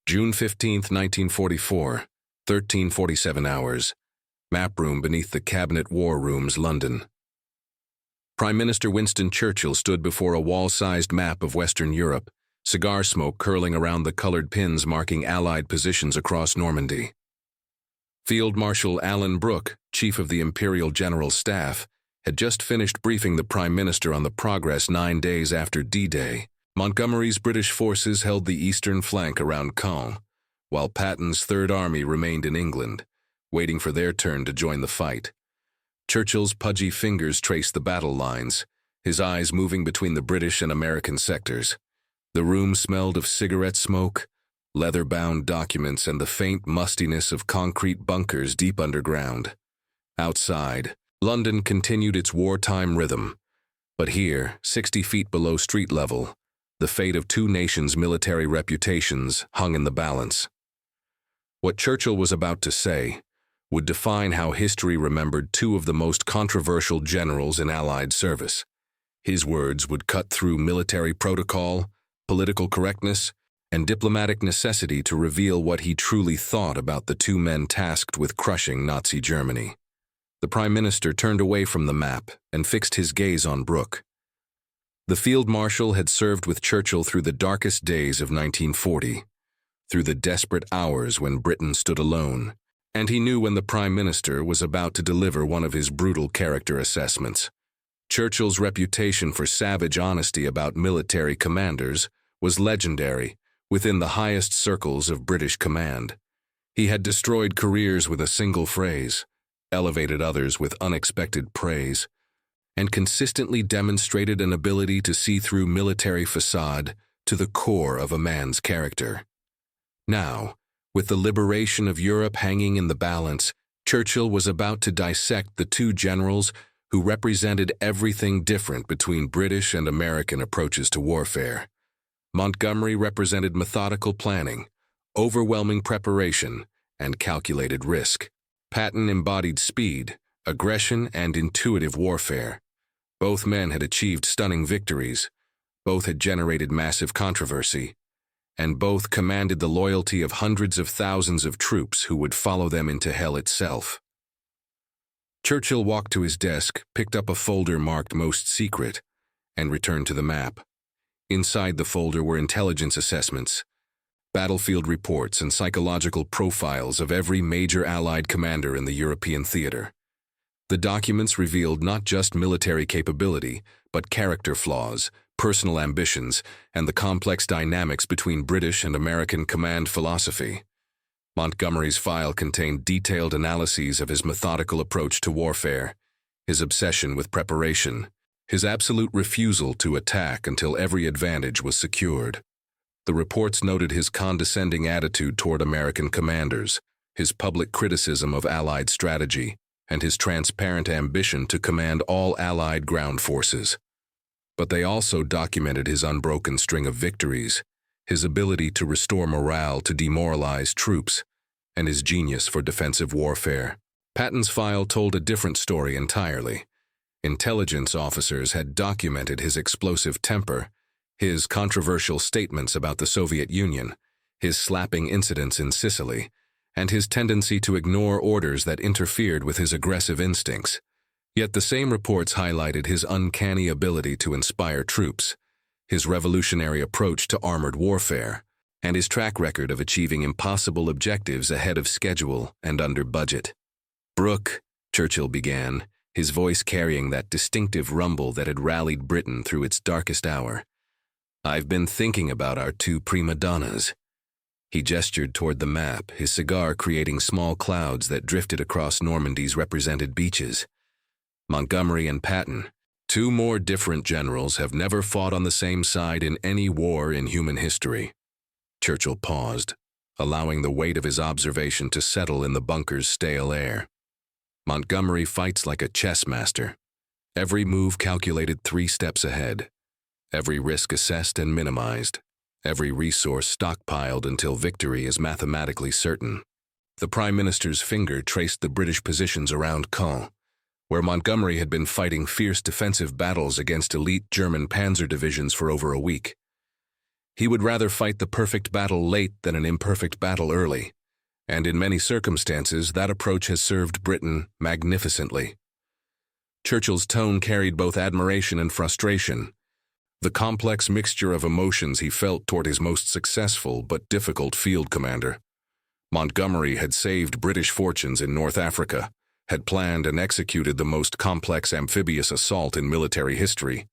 June 15, 1944, 13:47 hours. Map room beneath the Cabinet War Rooms, London. Prime Minister Winston Churchill stood before a wall-sized map of Western Europe, cigar smoke curling around the colored pins marking Allied positions across Normandy. Field Marshal Alan Brooke, Chief of the Imperial General Staff, had just finished briefing the Prime Minister on the progress 9 days after D-Day. Montgomery's British forces held the eastern flank around Caen, while Patton's Third Army remained in England, waiting for their turn to join the fight. Churchill's pudgy fingers traced the battle lines, his eyes moving between the British and American sectors. The room smelled of cigarette smoke, leather-bound documents, and the faint mustiness of concrete bunkers deep underground. Outside, London continued its wartime rhythm, but here, 60 feet below street level, the fate of two nations' military reputations hung in the balance. What Churchill was about to say would define how history remembered two of the most controversial generals in Allied service. His words would cut through military protocol, political correctness, and diplomatic necessity to reveal what he truly thought about the two men tasked with crushing Nazi Germany. The Prime Minister turned away from the map and fixed his gaze on Brooke. The Field Marshal had served with Churchill through the darkest days of 1940, through the desperate hours when Britain stood alone, and he knew when the Prime Minister was about to deliver one of his brutal character assessments. Churchill's reputation for savage honesty about military commanders was legendary within the highest circles of British command. He had destroyed careers with a single phrase, elevated others with unexpected praise, and consistently demonstrated an ability to see through military facade to the core of a man's character. Now, with the liberation of Europe hanging in the balance, Churchill was about to dissect the two generals who represented everything different between British and American approaches to warfare. Montgomery represented methodical planning, overwhelming preparation, and calculated risk. Patton embodied speed, aggression, and intuitive warfare. Both men had achieved stunning victories, both had generated massive controversy, and both commanded the loyalty of hundreds of thousands of troops who would follow them into hell itself. Churchill walked to his desk, picked up a folder marked Most Secret, and returned to the map. Inside the folder were intelligence assessments, battlefield reports, and psychological profiles of every major Allied commander in the European theater. The documents revealed not just military capability, but character flaws, personal ambitions, and the complex dynamics between British and American command philosophy. Montgomery's file contained detailed analyses of his methodical approach to warfare, his obsession with preparation, his absolute refusal to attack until every advantage was secured. The reports noted his condescending attitude toward American commanders, his public criticism of Allied strategy, and his transparent ambition to command all Allied ground forces. But they also documented his unbroken string of victories, his ability to restore morale to demoralized troops, and his genius for defensive warfare. Patton's file told a different story entirely. Intelligence officers had documented his explosive temper, his controversial statements about the Soviet Union, his slapping incidents in Sicily, and his tendency to ignore orders that interfered with his aggressive instincts. Yet the same reports highlighted his uncanny ability to inspire troops, his revolutionary approach to armored warfare, and his track record of achieving impossible objectives ahead of schedule and under budget. "Brooke," Churchill began, his voice carrying that distinctive rumble that had rallied Britain through its darkest hour. "I've been thinking about our two prima donnas." He gestured toward the map, his cigar creating small clouds that drifted across Normandy's represented beaches. "Montgomery and Patton, two more different generals, have never fought on the same side in any war in human history." Churchill paused, allowing the weight of his observation to settle in the bunker's stale air. "Montgomery fights like a chess master, every move calculated 3 steps ahead, every risk assessed and minimized, every resource stockpiled until victory is mathematically certain." The Prime Minister's finger traced the British positions around Caen, where Montgomery had been fighting fierce defensive battles against elite German panzer divisions for over a week. He would rather fight the perfect battle late than an imperfect battle early, and in many circumstances that approach has served Britain magnificently. Churchill's tone carried both admiration and frustration, the complex mixture of emotions he felt toward his most successful but difficult field commander. Montgomery had saved British fortunes in North Africa, had planned and executed the most complex amphibious assault in military history,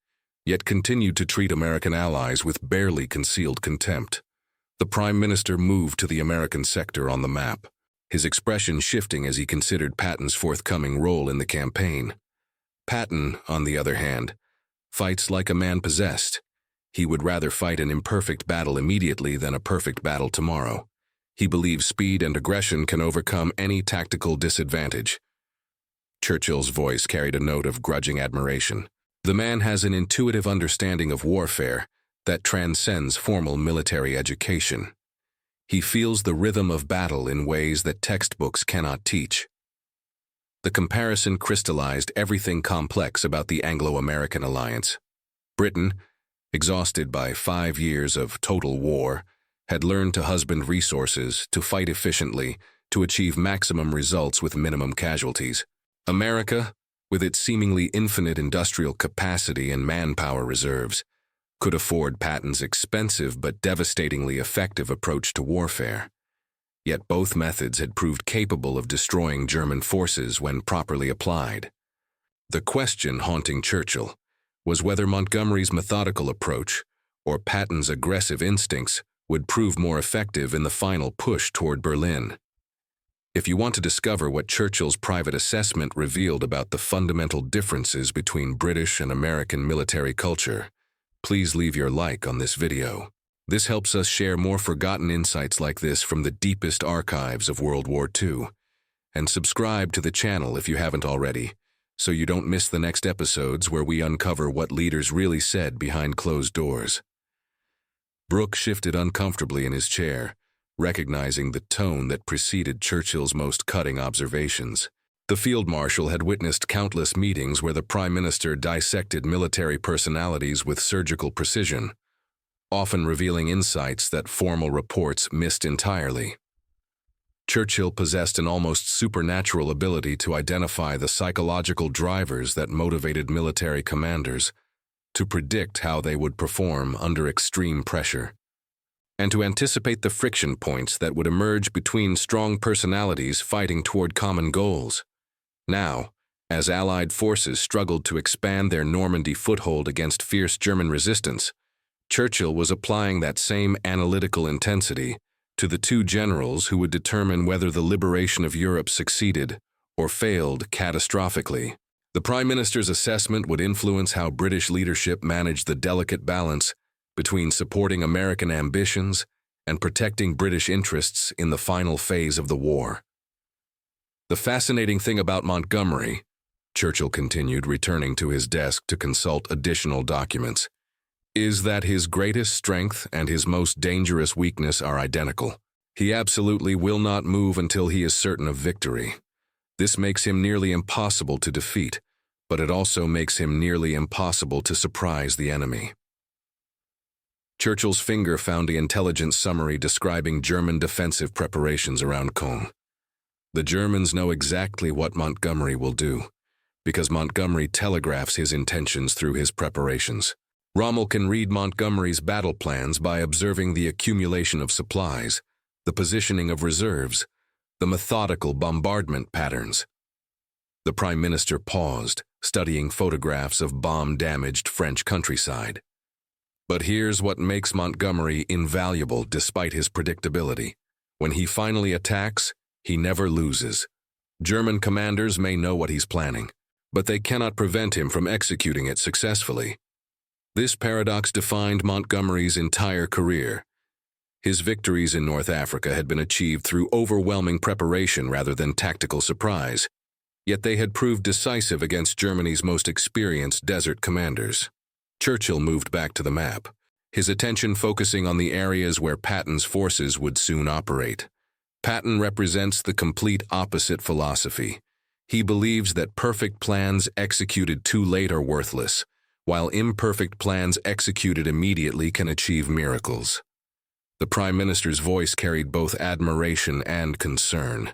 yet continued to treat American allies with barely concealed contempt. The Prime Minister moved to the American sector on the map, his expression shifting as he considered Patton's forthcoming role in the campaign. Patton, on the other hand, fights like a man possessed. He would rather fight an imperfect battle immediately than a perfect battle tomorrow. He believes speed and aggression can overcome any tactical disadvantage. Churchill's voice carried a note of grudging admiration. The man has an intuitive understanding of warfare that transcends formal military education. He feels the rhythm of battle in ways that textbooks cannot teach. The comparison crystallized everything complex about the Anglo-American alliance. Britain, exhausted by 5 years of total war, had learned to husband resources, to fight efficiently, to achieve maximum results with minimum casualties. America, with its seemingly infinite industrial capacity and manpower reserves, could afford Patton's expensive but devastatingly effective approach to warfare. Yet both methods had proved capable of destroying German forces when properly applied. The question haunting Churchill was whether Montgomery's methodical approach or Patton's aggressive instincts would prove more effective in the final push toward Berlin. If you want to discover what Churchill's private assessment revealed about the fundamental differences between British and American military culture, please leave your like on this video. This helps us share more forgotten insights like this from the deepest archives of World War II. And subscribe to the channel if you haven't already, so you don't miss the next episodes where we uncover what leaders really said behind closed doors. Brooke shifted uncomfortably in his chair, recognizing the tone that preceded Churchill's most cutting observations. The field marshal had witnessed countless meetings where the Prime Minister dissected military personalities with surgical precision, often revealing insights that formal reports missed entirely. Churchill possessed an almost supernatural ability to identify the psychological drivers that motivated military commanders, to predict how they would perform under extreme pressure, and to anticipate the friction points that would emerge between strong personalities fighting toward common goals. Now, as Allied forces struggled to expand their Normandy foothold against fierce German resistance, Churchill was applying that same analytical intensity to the two generals who would determine whether the liberation of Europe succeeded or failed catastrophically. The Prime Minister's assessment would influence how British leadership managed the delicate balance between supporting American ambitions and protecting British interests in the final phase of the war. The fascinating thing about Montgomery, Churchill continued, returning to his desk to consult additional documents, is that his greatest strength and his most dangerous weakness are identical. He absolutely will not move until he is certain of victory. This makes him nearly impossible to defeat, but it also makes him nearly impossible to surprise the enemy. Churchill's finger found the intelligence summary describing German defensive preparations around Cologne. The Germans know exactly what Montgomery will do, because Montgomery telegraphs his intentions through his preparations. Rommel can read Montgomery's battle plans by observing the accumulation of supplies, the positioning of reserves, the methodical bombardment patterns. The Prime Minister paused, studying photographs of bomb-damaged French countryside. But here's what makes Montgomery invaluable despite his predictability. When he finally attacks, he never loses. German commanders may know what he's planning, but they cannot prevent him from executing it successfully. This paradox defined Montgomery's entire career. His victories in North Africa had been achieved through overwhelming preparation rather than tactical surprise, yet they had proved decisive against Germany's most experienced desert commanders. Churchill moved back to the map, his attention focusing on the areas where Patton's forces would soon operate. Patton represents the complete opposite philosophy. He believes that perfect plans executed too late are worthless, while imperfect plans executed immediately can achieve miracles. The Prime Minister's voice carried both admiration and concern.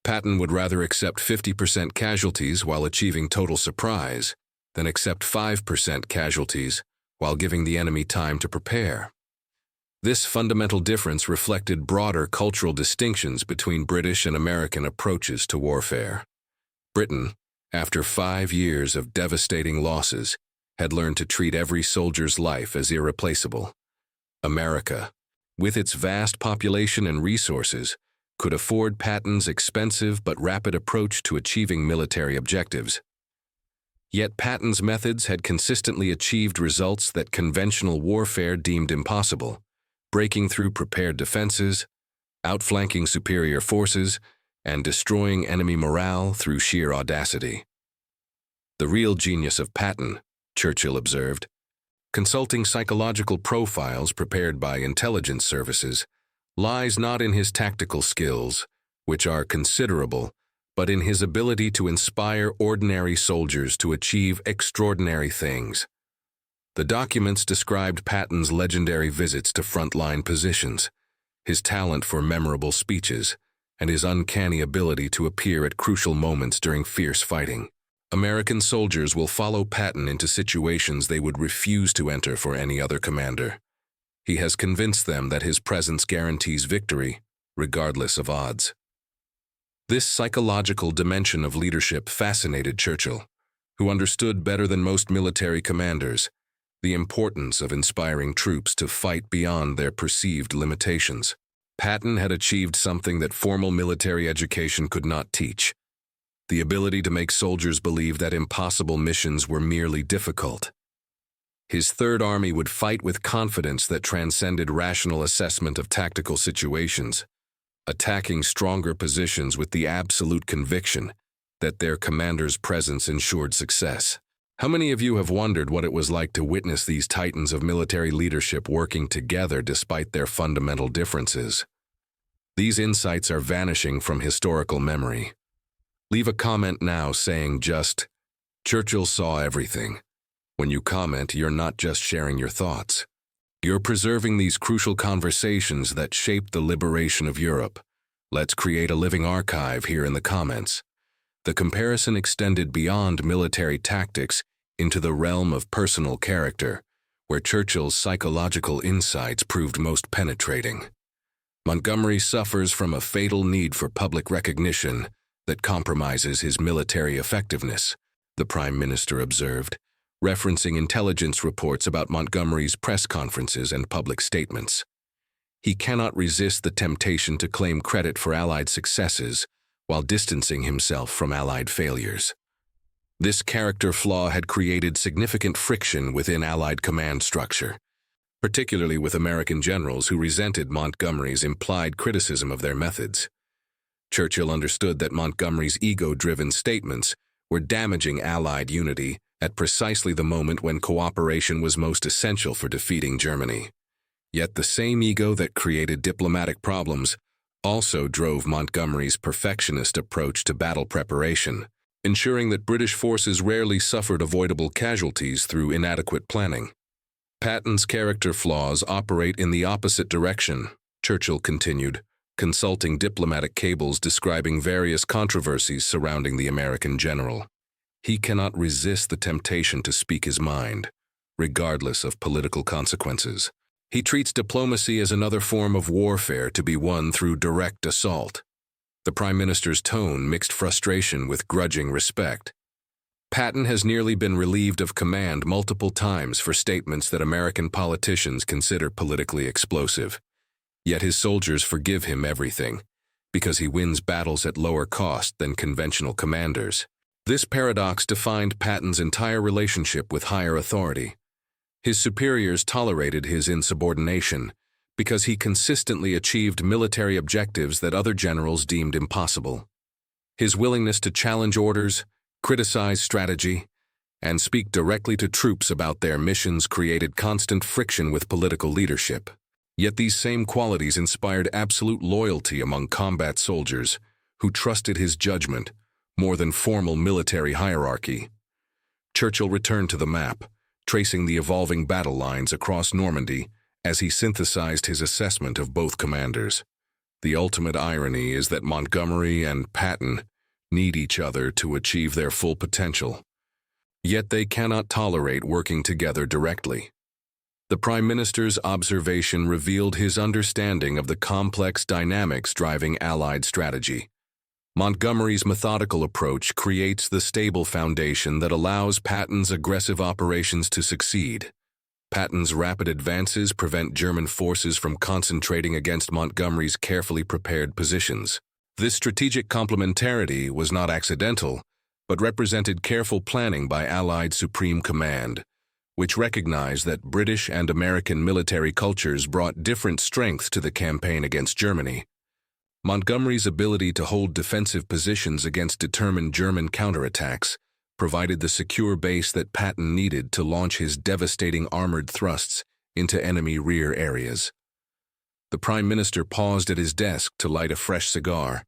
Patton would rather accept 50% casualties while achieving total surprise than accept 5% casualties while giving the enemy time to prepare. This fundamental difference reflected broader cultural distinctions between British and American approaches to warfare. Britain, after 5 years of devastating losses, had learned to treat every soldier's life as irreplaceable. America, with its vast population and resources, could afford Patton's expensive but rapid approach to achieving military objectives. Yet Patton's methods had consistently achieved results that conventional warfare deemed impossible, breaking through prepared defenses, outflanking superior forces, and destroying enemy morale through sheer audacity. The real genius of Patton, Churchill observed, consulting psychological profiles prepared by intelligence services, lies not in his tactical skills, which are considerable, but in his ability to inspire ordinary soldiers to achieve extraordinary things. The documents described Patton's legendary visits to frontline positions, his talent for memorable speeches, and his uncanny ability to appear at crucial moments during fierce fighting. American soldiers will follow Patton into situations they would refuse to enter for any other commander. He has convinced them that his presence guarantees victory, regardless of odds. This psychological dimension of leadership fascinated Churchill, who understood better than most military commanders the importance of inspiring troops to fight beyond their perceived limitations. Patton had achieved something that formal military education could not teach: the ability to make soldiers believe that impossible missions were merely difficult. His Third Army would fight with confidence that transcended rational assessment of tactical situations, attacking stronger positions with the absolute conviction that their commander's presence ensured success. How many of you have wondered what it was like to witness these titans of military leadership working together despite their fundamental differences? These insights are vanishing from historical memory. Leave a comment now saying just, "Churchill saw everything." When you comment, you're not just sharing your thoughts. You're preserving these crucial conversations that shaped the liberation of Europe. Let's create a living archive here in the comments. The comparison extended beyond military tactics into the realm of personal character, where Churchill's psychological insights proved most penetrating. Montgomery suffers from a fatal need for public recognition that compromises his military effectiveness, the Prime Minister observed, referencing intelligence reports about Montgomery's press conferences and public statements. He cannot resist the temptation to claim credit for Allied successes while distancing himself from Allied failures. This character flaw had created significant friction within Allied command structure, particularly with American generals who resented Montgomery's implied criticism of their methods. Churchill understood that Montgomery's ego-driven statements were damaging Allied unity at precisely the moment when cooperation was most essential for defeating Germany. Yet the same ego that created diplomatic problems also drove Montgomery's perfectionist approach to battle preparation, ensuring that British forces rarely suffered avoidable casualties through inadequate planning. Patton's character flaws operate in the opposite direction, Churchill continued, consulting diplomatic cables describing various controversies surrounding the American general. He cannot resist the temptation to speak his mind, regardless of political consequences. He treats diplomacy as another form of warfare to be won through direct assault. The Prime Minister's tone mixed frustration with grudging respect. Patton has nearly been relieved of command multiple times for statements that American politicians consider politically explosive. Yet his soldiers forgive him everything, because he wins battles at lower cost than conventional commanders. This paradox defined Patton's entire relationship with higher authority. His superiors tolerated his insubordination because he consistently achieved military objectives that other generals deemed impossible. His willingness to challenge orders, criticize strategy, and speak directly to troops about their missions created constant friction with political leadership. Yet these same qualities inspired absolute loyalty among combat soldiers who trusted his judgment more than formal military hierarchy. Churchill returned to the map, tracing the evolving battle lines across Normandy as he synthesized his assessment of both commanders. The ultimate irony is that Montgomery and Patton need each other to achieve their full potential. Yet they cannot tolerate working together directly. The Prime Minister's observation revealed his understanding of the complex dynamics driving Allied strategy. Montgomery's methodical approach creates the stable foundation that allows Patton's aggressive operations to succeed. Patton's rapid advances prevent German forces from concentrating against Montgomery's carefully prepared positions. This strategic complementarity was not accidental, but represented careful planning by Allied Supreme Command, which recognized that British and American military cultures brought different strengths to the campaign against Germany. Montgomery's ability to hold defensive positions against determined German counterattacks provided the secure base that Patton needed to launch his devastating armored thrusts into enemy rear areas. The Prime Minister paused at his desk to light a fresh cigar,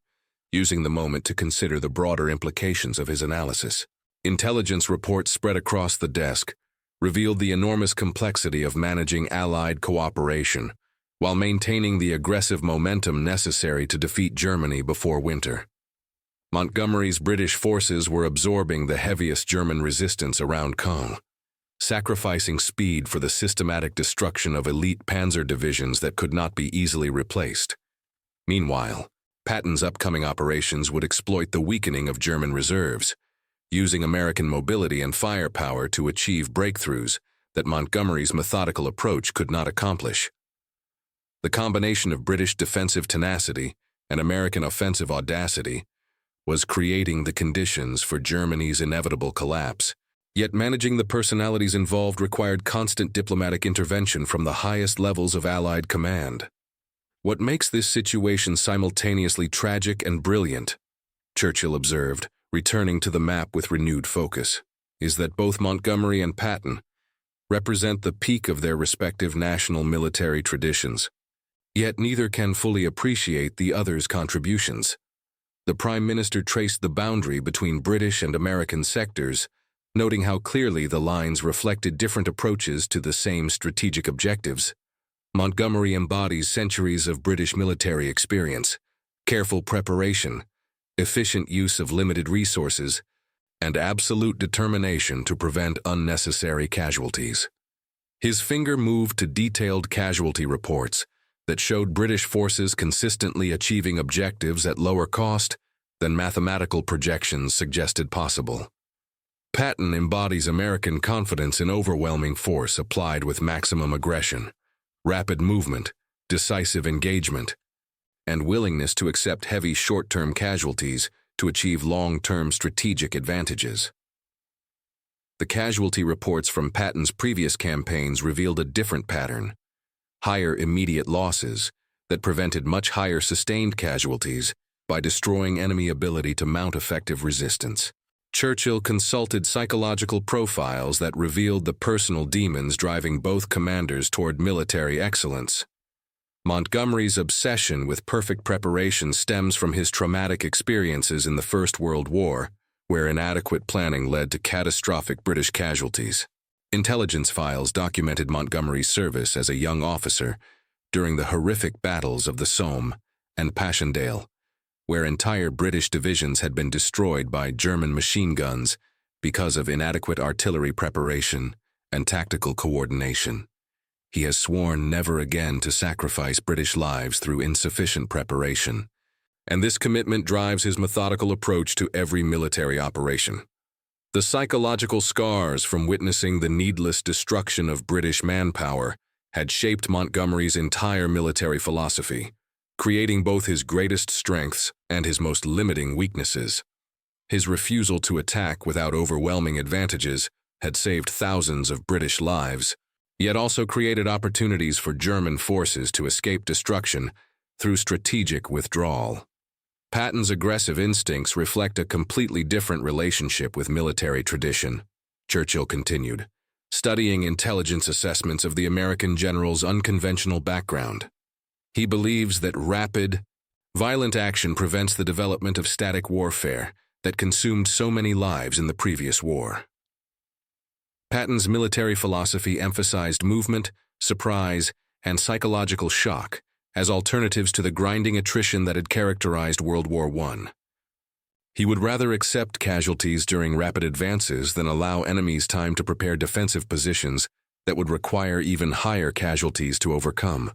using the moment to consider the broader implications of his analysis. Intelligence reports spread across the desk revealed the enormous complexity of managing Allied cooperation while maintaining the aggressive momentum necessary to defeat Germany before winter. Montgomery's British forces were absorbing the heaviest German resistance around Caen, sacrificing speed for the systematic destruction of elite panzer divisions that could not be easily replaced. Meanwhile, Patton's upcoming operations would exploit the weakening of German reserves, using American mobility and firepower to achieve breakthroughs that Montgomery's methodical approach could not accomplish. The combination of British defensive tenacity and American offensive audacity was creating the conditions for Germany's inevitable collapse. Yet managing the personalities involved required constant diplomatic intervention from the highest levels of Allied command. What makes this situation simultaneously tragic and brilliant, Churchill observed, returning to the map with renewed focus, is that both Montgomery and Patton represent the peak of their respective national military traditions. Yet neither can fully appreciate the other's contributions. The Prime Minister traced the boundary between British and American sectors, noting how clearly the lines reflected different approaches to the same strategic objectives. Montgomery embodies centuries of British military experience, careful preparation, efficient use of limited resources, and absolute determination to prevent unnecessary casualties. His finger moved to detailed casualty reports that showed British forces consistently achieving objectives at lower cost than mathematical projections suggested possible. Patton embodies American confidence in overwhelming force applied with maximum aggression, rapid movement, decisive engagement, and willingness to accept heavy short-term casualties to achieve long-term strategic advantages. The casualty reports from Patton's previous campaigns revealed a different pattern: higher immediate losses that prevented much higher sustained casualties by destroying enemy ability to mount effective resistance. Churchill consulted psychological profiles that revealed the personal demons driving both commanders toward military excellence. Montgomery's obsession with perfect preparation stems from his traumatic experiences in the First World War, where inadequate planning led to catastrophic British casualties. Intelligence files documented Montgomery's service as a young officer during the horrific battles of the Somme and Passchendaele, where entire British divisions had been destroyed by German machine guns because of inadequate artillery preparation and tactical coordination. He has sworn never again to sacrifice British lives through insufficient preparation, and this commitment drives his methodical approach to every military operation. The psychological scars from witnessing the needless destruction of British manpower had shaped Montgomery's entire military philosophy, creating both his greatest strengths and his most limiting weaknesses. His refusal to attack without overwhelming advantages had saved thousands of British lives, yet also created opportunities for German forces to escape destruction through strategic withdrawal. Patton's aggressive instincts reflect a completely different relationship with military tradition, Churchill continued, studying intelligence assessments of the American general's unconventional background. He believes that rapid, violent action prevents the development of static warfare that consumed so many lives in the previous war. Patton's military philosophy emphasized movement, surprise, and psychological shock as alternatives to the grinding attrition that had characterized World War I. He would rather accept casualties during rapid advances than allow enemies time to prepare defensive positions that would require even higher casualties to overcome.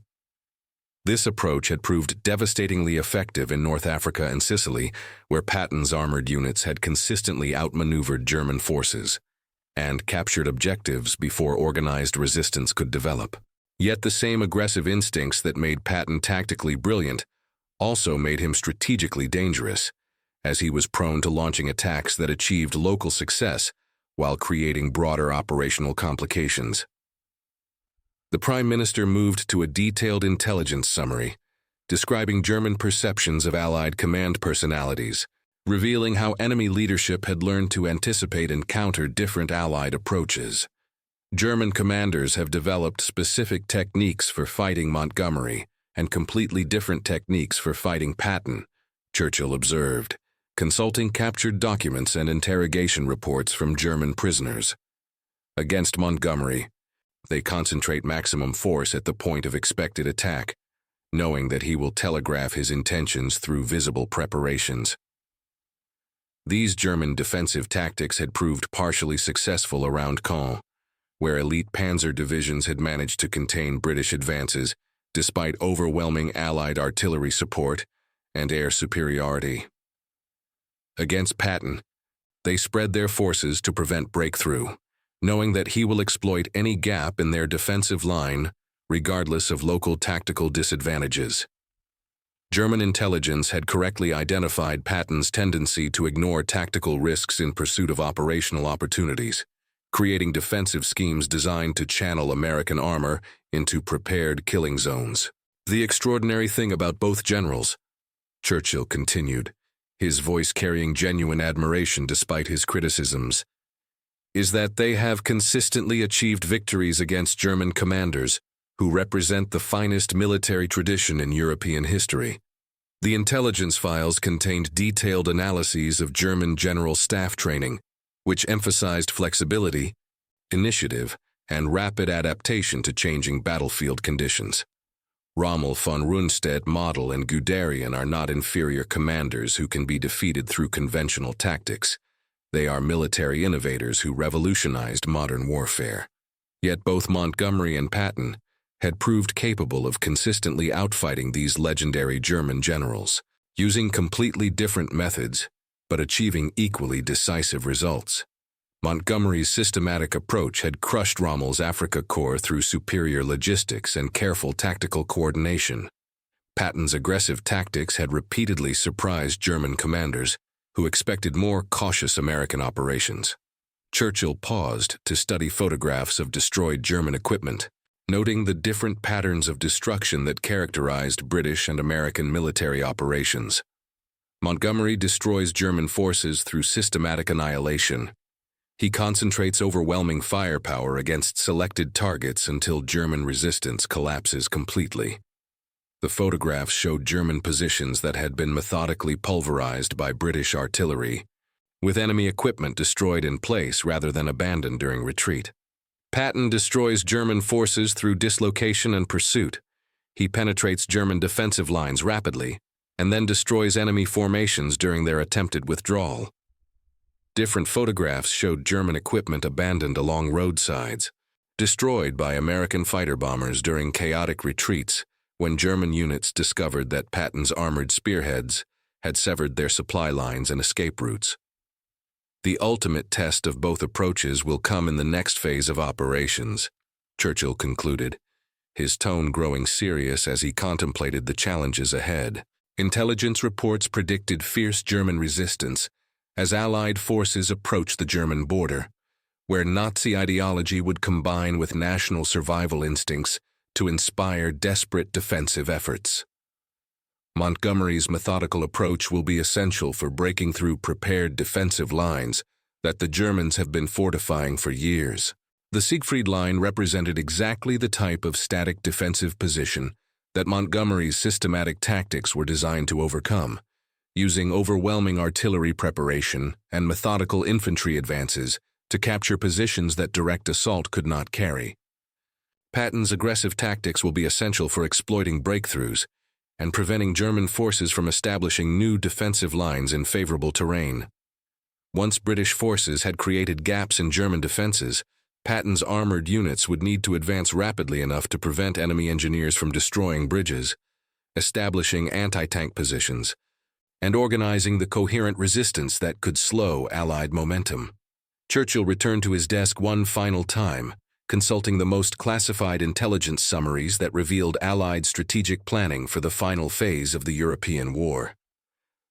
This approach had proved devastatingly effective in North Africa and Sicily, where Patton's armored units had consistently outmaneuvered German forces and captured objectives before organized resistance could develop. Yet the same aggressive instincts that made Patton tactically brilliant also made him strategically dangerous, as he was prone to launching attacks that achieved local success while creating broader operational complications. The Prime Minister moved to a detailed intelligence summary, describing German perceptions of Allied command personalities, revealing how enemy leadership had learned to anticipate and counter different Allied approaches. German commanders have developed specific techniques for fighting Montgomery and completely different techniques for fighting Patton, Churchill observed, consulting captured documents and interrogation reports from German prisoners. Against Montgomery, they concentrate maximum force at the point of expected attack, knowing that he will telegraph his intentions through visible preparations. These German defensive tactics had proved partially successful around Caen, where elite panzer divisions had managed to contain British advances despite overwhelming Allied artillery support and air superiority. Against Patton, they spread their forces to prevent breakthrough, knowing that he will exploit any gap in their defensive line, regardless of local tactical disadvantages. German intelligence had correctly identified Patton's tendency to ignore tactical risks in pursuit of operational opportunities, creating defensive schemes designed to channel American armor into prepared killing zones. The extraordinary thing about both generals, Churchill continued, his voice carrying genuine admiration despite his criticisms, is that they have consistently achieved victories against German commanders who represent the finest military tradition in European history. The intelligence files contained detailed analyses of German general staff training, which emphasized flexibility, initiative, and rapid adaptation to changing battlefield conditions. Rommel, von Rundstedt, Model, and Guderian are not inferior commanders who can be defeated through conventional tactics. They are military innovators who revolutionized modern warfare. Yet both Montgomery and Patton had proved capable of consistently outfighting these legendary German generals, using completely different methods, but achieving equally decisive results. Montgomery's systematic approach had crushed Rommel's Afrika Korps through superior logistics and careful tactical coordination. Patton's aggressive tactics had repeatedly surprised German commanders, who expected more cautious American operations. Churchill paused to study photographs of destroyed German equipment, noting the different patterns of destruction that characterized British and American military operations. Montgomery destroys German forces through systematic annihilation. He concentrates overwhelming firepower against selected targets until German resistance collapses completely. The photographs showed German positions that had been methodically pulverized by British artillery, with enemy equipment destroyed in place rather than abandoned during retreat. Patton destroys German forces through dislocation and pursuit. He penetrates German defensive lines rapidly and then destroys enemy formations during their attempted withdrawal. Different photographs showed German equipment abandoned along roadsides, destroyed by American fighter bombers during chaotic retreats when German units discovered that Patton's armored spearheads had severed their supply lines and escape routes. The ultimate test of both approaches will come in the next phase of operations, Churchill concluded, his tone growing serious as he contemplated the challenges ahead. Intelligence reports predicted fierce German resistance as Allied forces approached the German border, where Nazi ideology would combine with national survival instincts to inspire desperate defensive efforts. Montgomery's methodical approach will be essential for breaking through prepared defensive lines that the Germans have been fortifying for years. The Siegfried Line represented exactly the type of static defensive position that Montgomery's systematic tactics were designed to overcome, using overwhelming artillery preparation and methodical infantry advances to capture positions that direct assault could not carry. Patton's aggressive tactics will be essential for exploiting breakthroughs and preventing German forces from establishing new defensive lines in favorable terrain. Once British forces had created gaps in German defenses, Patton's armored units would need to advance rapidly enough to prevent enemy engineers from destroying bridges, establishing anti-tank positions, and organizing the coherent resistance that could slow Allied momentum. Churchill returned to his desk one final time, consulting the most classified intelligence summaries that revealed Allied strategic planning for the final phase of the European war.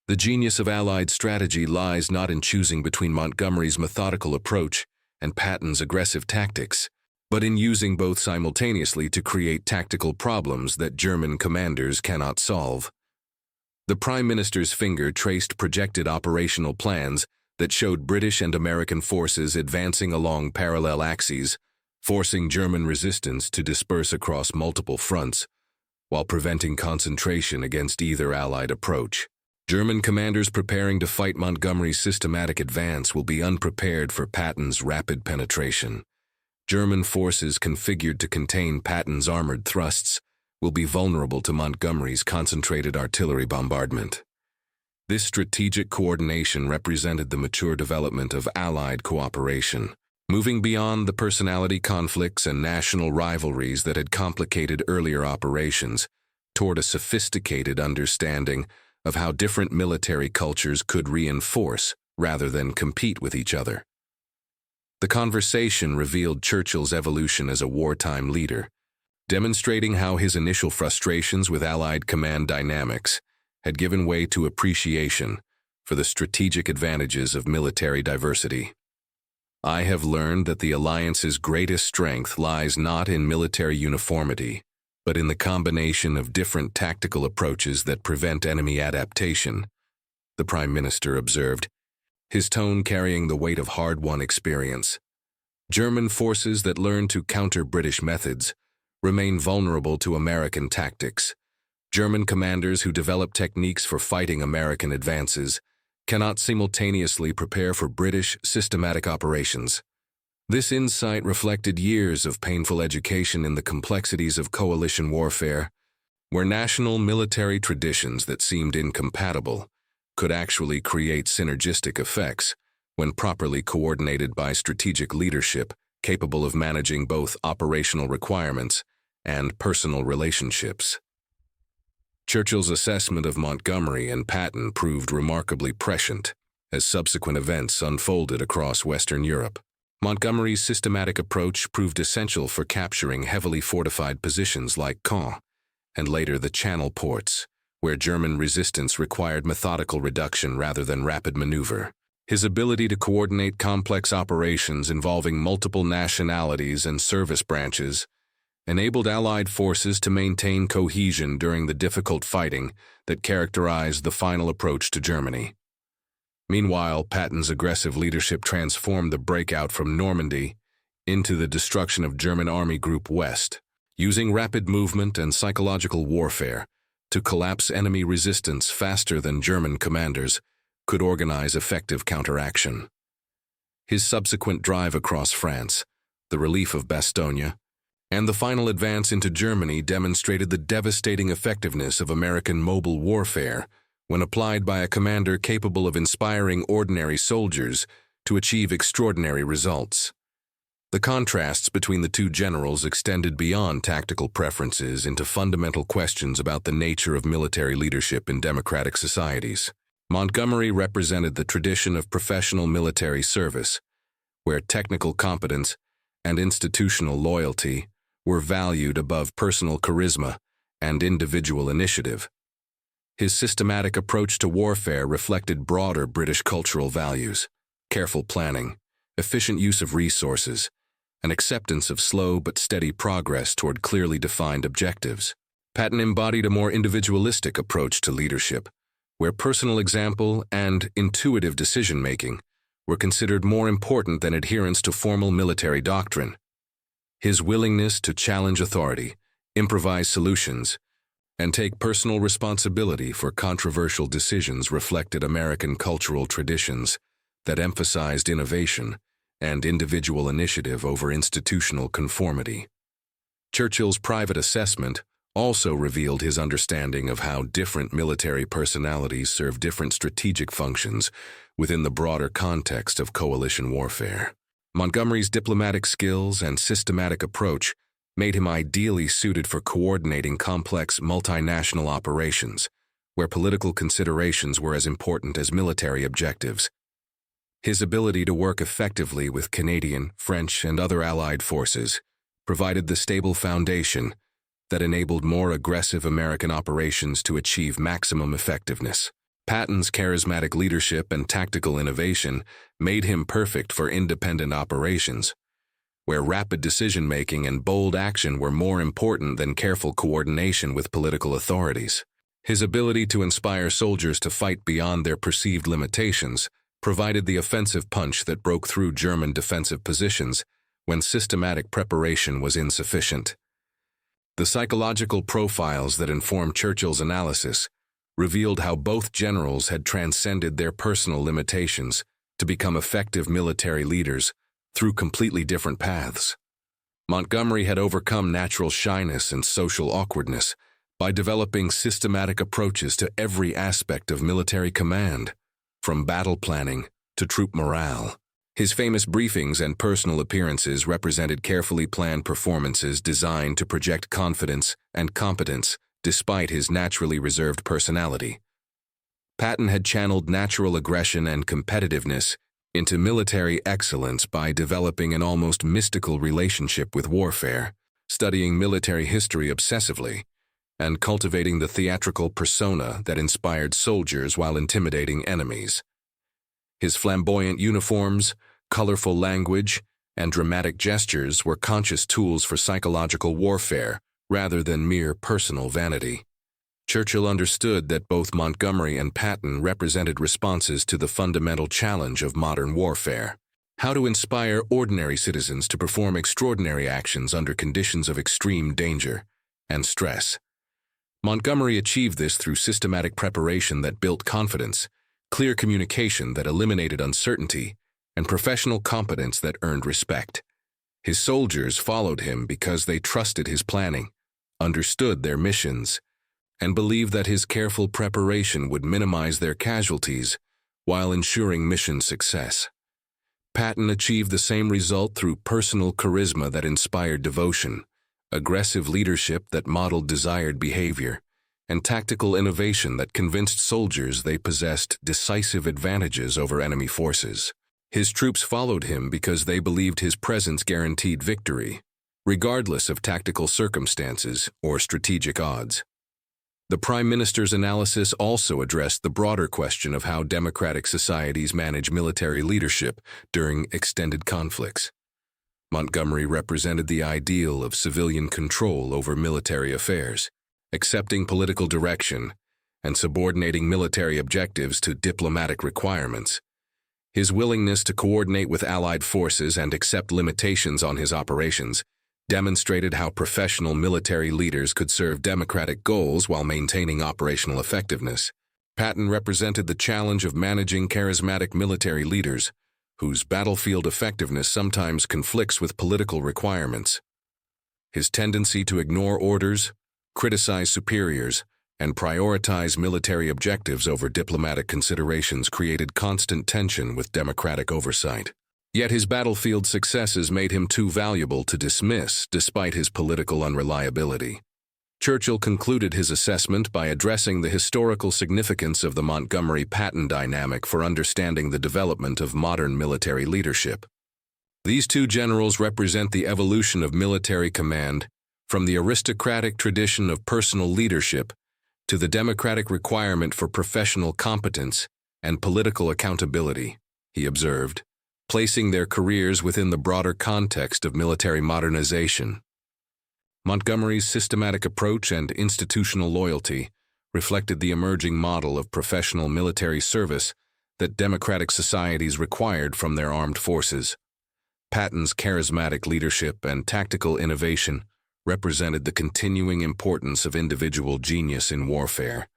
The genius of Allied strategy lies not in choosing between Montgomery's methodical approach and Patton's aggressive tactics, but in using both simultaneously to create tactical problems that German commanders cannot solve. The Prime Minister's finger traced projected operational plans that showed British and American forces advancing along parallel axes, forcing German resistance to disperse across multiple fronts, while preventing concentration against either Allied approach. German commanders preparing to fight Montgomery's systematic advance will be unprepared for Patton's rapid penetration. German forces configured to contain Patton's armored thrusts will be vulnerable to Montgomery's concentrated artillery bombardment. This strategic coordination represented the mature development of Allied cooperation, moving beyond the personality conflicts and national rivalries that had complicated earlier operations toward a sophisticated understanding of how different military cultures could reinforce rather than compete with each other. The conversation revealed Churchill's evolution as a wartime leader, demonstrating how his initial frustrations with Allied command dynamics had given way to appreciation for the strategic advantages of military diversity. I have learned that the alliance's greatest strength lies not in military uniformity, but in the combination of different tactical approaches that prevent enemy adaptation, the Prime Minister observed, his tone carrying the weight of hard-won experience. German forces that learn to counter British methods remain vulnerable to American tactics. German commanders who develop techniques for fighting American advances cannot simultaneously prepare for British systematic operations. This insight reflected years of painful education in the complexities of coalition warfare, where national military traditions that seemed incompatible could actually create synergistic effects when properly coordinated by strategic leadership capable of managing both operational requirements and personal relationships. Churchill's assessment of Montgomery and Patton proved remarkably prescient as subsequent events unfolded across Western Europe. Montgomery's systematic approach proved essential for capturing heavily fortified positions like Caen, and later the Channel ports, where German resistance required methodical reduction rather than rapid maneuver. His ability to coordinate complex operations involving multiple nationalities and service branches enabled Allied forces to maintain cohesion during the difficult fighting that characterized the final approach to Germany. Meanwhile, Patton's aggressive leadership transformed the breakout from Normandy into the destruction of German Army Group West, using rapid movement and psychological warfare to collapse enemy resistance faster than German commanders could organize effective counteraction. His subsequent drive across France, the relief of Bastogne, and the final advance into Germany demonstrated the devastating effectiveness of American mobile warfare when applied by a commander capable of inspiring ordinary soldiers to achieve extraordinary results. The contrasts between the two generals extended beyond tactical preferences into fundamental questions about the nature of military leadership in democratic societies. Montgomery represented the tradition of professional military service, where technical competence and institutional loyalty were valued above personal charisma and individual initiative. His systematic approach to warfare reflected broader British cultural values: careful planning, efficient use of resources, and acceptance of slow but steady progress toward clearly defined objectives. Patton embodied a more individualistic approach to leadership, where personal example and intuitive decision-making were considered more important than adherence to formal military doctrine. His willingness to challenge authority, improvise solutions, and take personal responsibility for controversial decisions reflected American cultural traditions that emphasized innovation and individual initiative over institutional conformity. Churchill's private assessment also revealed his understanding of how different military personalities serve different strategic functions within the broader context of coalition warfare. Montgomery's diplomatic skills and systematic approach made him ideally suited for coordinating complex multinational operations, where political considerations were as important as military objectives. His ability to work effectively with Canadian, French, and other allied forces provided the stable foundation that enabled more aggressive American operations to achieve maximum effectiveness. Patton's charismatic leadership and tactical innovation made him perfect for independent operations, where rapid decision-making and bold action were more important than careful coordination with political authorities. His ability to inspire soldiers to fight beyond their perceived limitations provided the offensive punch that broke through German defensive positions when systematic preparation was insufficient. The psychological profiles that informed Churchill's analysis revealed how both generals had transcended their personal limitations to become effective military leaders through completely different paths. Montgomery had overcome natural shyness and social awkwardness by developing systematic approaches to every aspect of military command, from battle planning to troop morale. His famous briefings and personal appearances represented carefully planned performances designed to project confidence and competence despite his naturally reserved personality. Patton had channeled natural aggression and competitiveness into military excellence by developing an almost mystical relationship with warfare, studying military history obsessively, and cultivating the theatrical persona that inspired soldiers while intimidating enemies. His flamboyant uniforms, colorful language, and dramatic gestures were conscious tools for psychological warfare rather than mere personal vanity. Churchill understood that both Montgomery and Patton represented responses to the fundamental challenge of modern warfare: how to inspire ordinary citizens to perform extraordinary actions under conditions of extreme danger and stress. Montgomery achieved this through systematic preparation that built confidence, clear communication that eliminated uncertainty, and professional competence that earned respect. His soldiers followed him because they trusted his planning, understood their missions, and believed that his careful preparation would minimize their casualties while ensuring mission success. Patton achieved the same result through personal charisma that inspired devotion, aggressive leadership that modeled desired behavior, and tactical innovation that convinced soldiers they possessed decisive advantages over enemy forces. His troops followed him because they believed his presence guaranteed victory, regardless of tactical circumstances or strategic odds. The Prime Minister's analysis also addressed the broader question of how democratic societies manage military leadership during extended conflicts. Montgomery represented the ideal of civilian control over military affairs, accepting political direction and subordinating military objectives to diplomatic requirements. His willingness to coordinate with allied forces and accept limitations on his operations demonstrated how professional military leaders could serve democratic goals while maintaining operational effectiveness. Patton represented the challenge of managing charismatic military leaders, whose battlefield effectiveness sometimes conflicts with political requirements. His tendency to ignore orders, criticize superiors, and prioritize military objectives over diplomatic considerations created constant tension with democratic oversight. Yet his battlefield successes made him too valuable to dismiss despite his political unreliability. Churchill concluded his assessment by addressing the historical significance of the Montgomery-Patton dynamic for understanding the development of modern military leadership. These two generals represent the evolution of military command from the aristocratic tradition of personal leadership to the democratic requirement for professional competence and political accountability, he observed, placing their careers within the broader context of military modernization. Montgomery's systematic approach and institutional loyalty reflected the emerging model of professional military service that democratic societies required from their armed forces. Patton's charismatic leadership and tactical innovation represented the continuing importance of individual genius in warfare,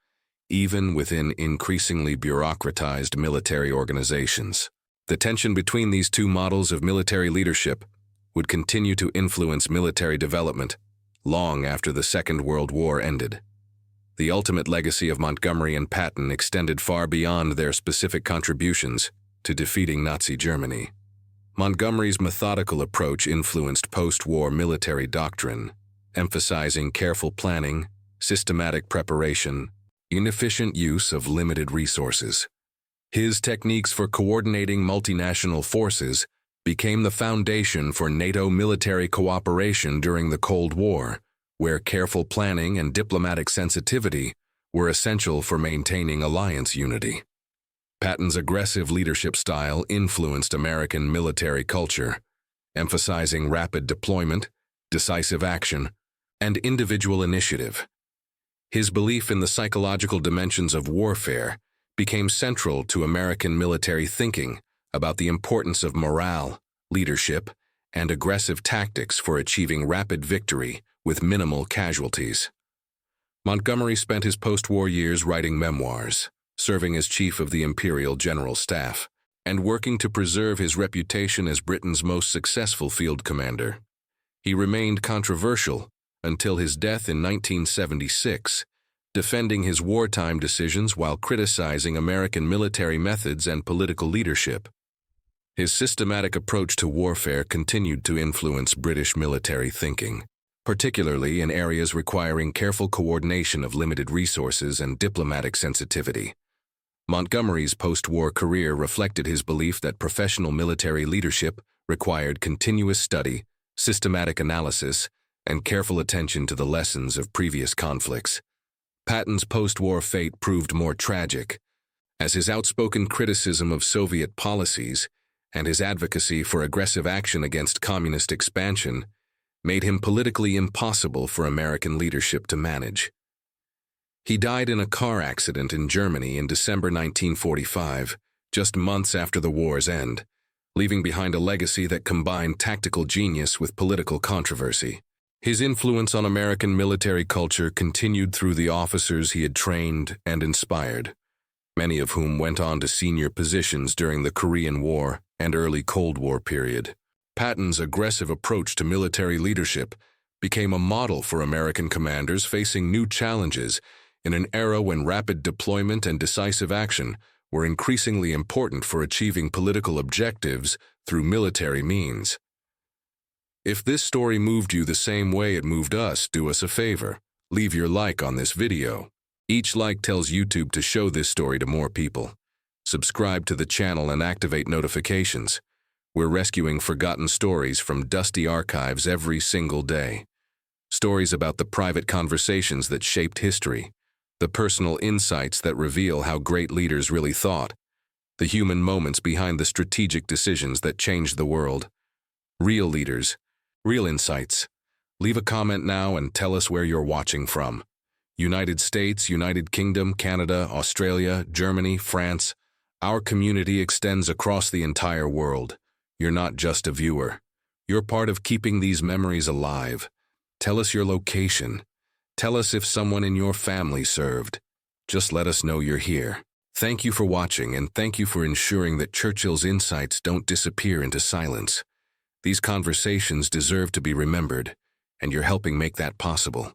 even within increasingly bureaucratized military organizations. The tension between these two models of military leadership would continue to influence military development long after the Second World War ended. The ultimate legacy of Montgomery and Patton extended far beyond their specific contributions to defeating Nazi Germany. Montgomery's methodical approach influenced post-war military doctrine, emphasizing careful planning, systematic preparation, inefficient use of limited resources. His techniques for coordinating multinational forces became the foundation for NATO military cooperation during the Cold War, where careful planning and diplomatic sensitivity were essential for maintaining alliance unity. Patton's aggressive leadership style influenced American military culture, emphasizing rapid deployment, decisive action, and individual initiative. His belief in the psychological dimensions of warfare became central to American military thinking about the importance of morale, leadership, and aggressive tactics for achieving rapid victory with minimal casualties. Montgomery spent his post-war years writing memoirs, serving as chief of the Imperial General Staff, and working to preserve his reputation as Britain's most successful field commander. He remained controversial until his death in 1976, defending his wartime decisions while criticizing American military methods and political leadership. His systematic approach to warfare continued to influence British military thinking, particularly in areas requiring careful coordination of limited resources and diplomatic sensitivity. Montgomery's post-war career reflected his belief that professional military leadership required continuous study, systematic analysis, and careful attention to the lessons of previous conflicts. Patton's post-war fate proved more tragic, as his outspoken criticism of Soviet policies and his advocacy for aggressive action against communist expansion made him politically impossible for American leadership to manage. He died in a car accident in Germany in December 1945, just months after the war's end, leaving behind a legacy that combined tactical genius with political controversy. His influence on American military culture continued through the officers he had trained and inspired, many of whom went on to senior positions during the Korean War and early Cold War period. Patton's aggressive approach to military leadership became a model for American commanders facing new challenges in an era when rapid deployment and decisive action were increasingly important for achieving political objectives through military means. If this story moved you the same way it moved us, do us a favor. Leave your like on this video. Each like tells YouTube to show this story to more people. Subscribe to the channel and activate notifications. We're rescuing forgotten stories from dusty archives every single day. Stories about the private conversations that shaped history, the personal insights that reveal how great leaders really thought, the human moments behind the strategic decisions that changed the world. Real leaders, real insights. Leave a comment now and tell us where you're watching from. United States, United Kingdom, Canada, Australia, Germany, France. Our community extends across the entire world. You're not just a viewer. You're part of keeping these memories alive. Tell us your location. Tell us if someone in your family served. Just let us know you're here. Thank you for watching, and thank you for ensuring that Churchill's insights don't disappear into silence. These conversations deserve to be remembered, and you're helping make that possible.